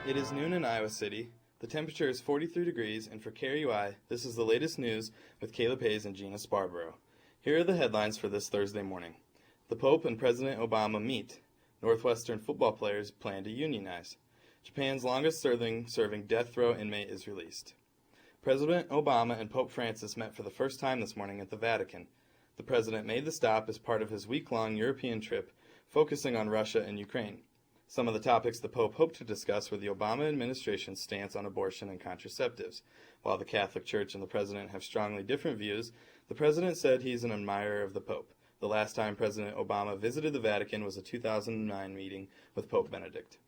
It is noon in Iowa City. The temperature is 43 degrees, and for KRUI, this is the latest news with Kaleb and Gina Sbarbaro. Here are the headlines for this Thursday morning. The Pope and President Obama meet. Northwestern football players plan to unionize. Japan's longest-serving death row inmate is released. President Obama and Pope Francis met for the first time this morning at the Vatican. The president made the stop as part of his week-long European trip, focusing on Russia and Ukraine. Some of the topics the Pope hoped to discuss were the Obama administration's stance on abortion and contraceptives. While the Catholic Church and the president have strongly different views, the president said he's an admirer of the Pope. The last time President Obama visited the Vatican was a 2009 meeting with Pope Benedict.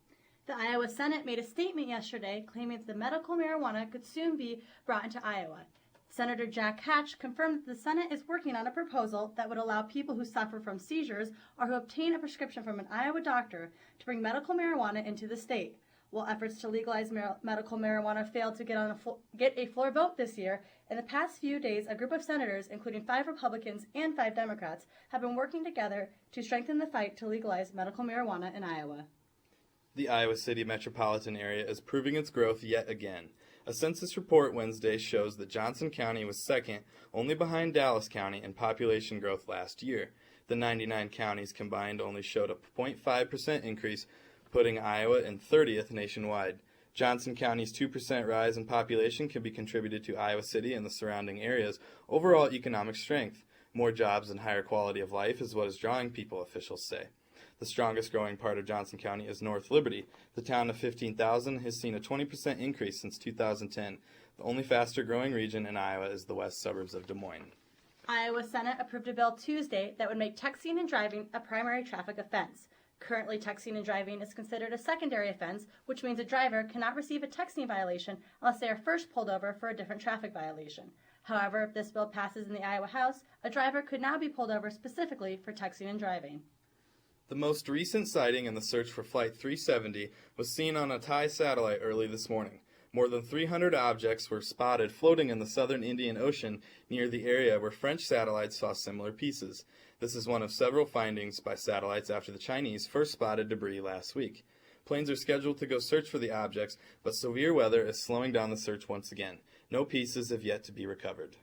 The Iowa Senate made a statement yesterday claiming that the medical marijuana could soon be brought into Iowa. Senator Jack Hatch confirmed that the Senate is working on a proposal that would allow people who suffer from seizures or who obtain a prescription from an Iowa doctor to bring medical marijuana into the state. While efforts to legalize medical marijuana failed to get a floor vote this year, in the past few days, a group of senators, including 5 Republicans and 5 Democrats, have been working together to strengthen the fight to legalize medical marijuana in Iowa. The Iowa City metropolitan area is proving its growth yet again. A census report Wednesday shows that Johnson County was second, only behind Dallas County, in population growth last year. The 99 counties combined only showed a 0.5% increase, putting Iowa in 30th nationwide. Johnson County's 2% rise in population can be contributed to Iowa City and the surrounding areas' overall economic strength. More jobs and higher quality of life is what is drawing people, officials say. The strongest growing part of Johnson County is North Liberty. The town of 15,000 has seen a 20% increase since 2010. The only faster growing region in Iowa is the west suburbs of Des Moines. Iowa Senate approved a bill Tuesday that would make texting and driving a primary traffic offense. Currently, texting and driving is considered a secondary offense, which means a driver cannot receive a texting violation unless they are first pulled over for a different traffic violation. However, if this bill passes in the Iowa House, a driver could now be pulled over specifically for texting and driving. The most recent sighting in the search for Flight 370 was seen on a Thai satellite early this morning. More than 300 objects were spotted floating in the southern Indian Ocean near the area where French satellites saw similar pieces. This is one of several findings by satellites after the Chinese first spotted debris last week. Planes are scheduled to go search for the objects, but severe weather is slowing down the search once again. No pieces have yet to be recovered.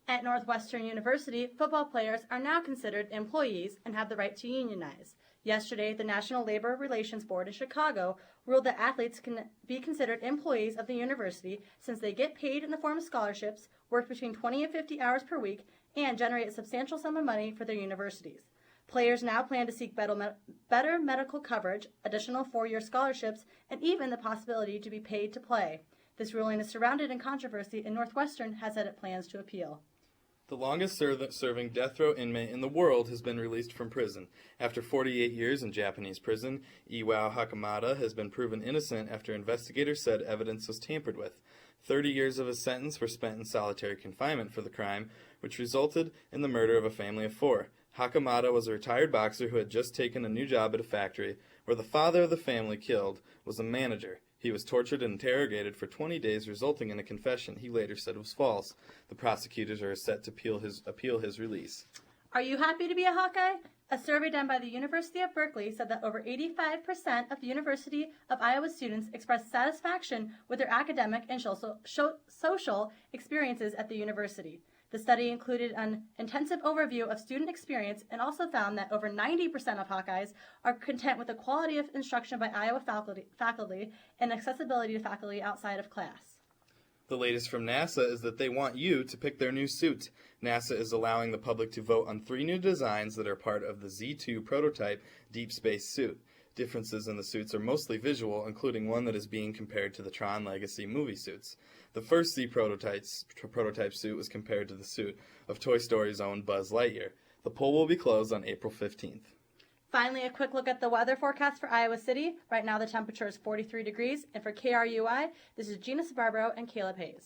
At Northwestern University, football players are now considered employees and have the right to unionize. Yesterday, the National Labor Relations Board in Chicago ruled that athletes can be considered employees of the university since they get paid in the form of scholarships, work between 20 and 50 hours per week, and generate a substantial sum of money for their universities. Players now plan to seek better medical coverage, additional 4-year scholarships, and even the possibility to be paid to play. This ruling is surrounded in controversy, and Northwestern has said it plans to appeal. The longest-serving death row inmate in the world has been released from prison. After 48 years in Japanese prison, Iwao Hakamada has been proven innocent after investigators said evidence was tampered with. 30 years of his sentence were spent in solitary confinement for the crime, which resulted in the murder of a family of 4. Hakamada was a retired boxer who had just taken a new job at a factory where the father of the family killed was a manager. He was tortured and interrogated for 20 days, resulting in a confession he later said was false. The prosecutors are set to appeal his release. Are you happy to be a Hawkeye? A survey done by the University of Berkeley said that over 85% of the University of Iowa students expressed satisfaction with their academic and social experiences at the university. The study included an intensive overview of student experience and also found that over 90% of Hawkeyes are content with the quality of instruction by Iowa faculty and accessibility to faculty outside of class. The latest from NASA is that they want you to pick their new suit. NASA is allowing the public to vote on 3 new designs that are part of the Z2 prototype deep space suit. Differences in the suits are mostly visual, including one that is being compared to the Tron Legacy movie suits. The first Z prototype suit was compared to the suit of Toy Story's own Buzz Lightyear. The poll will be closed on April 15th. Finally, a quick look at the weather forecast for Iowa City. Right now the temperature is 43 degrees, and for KRUI, this is Gina Sbarbaro and Kaleb.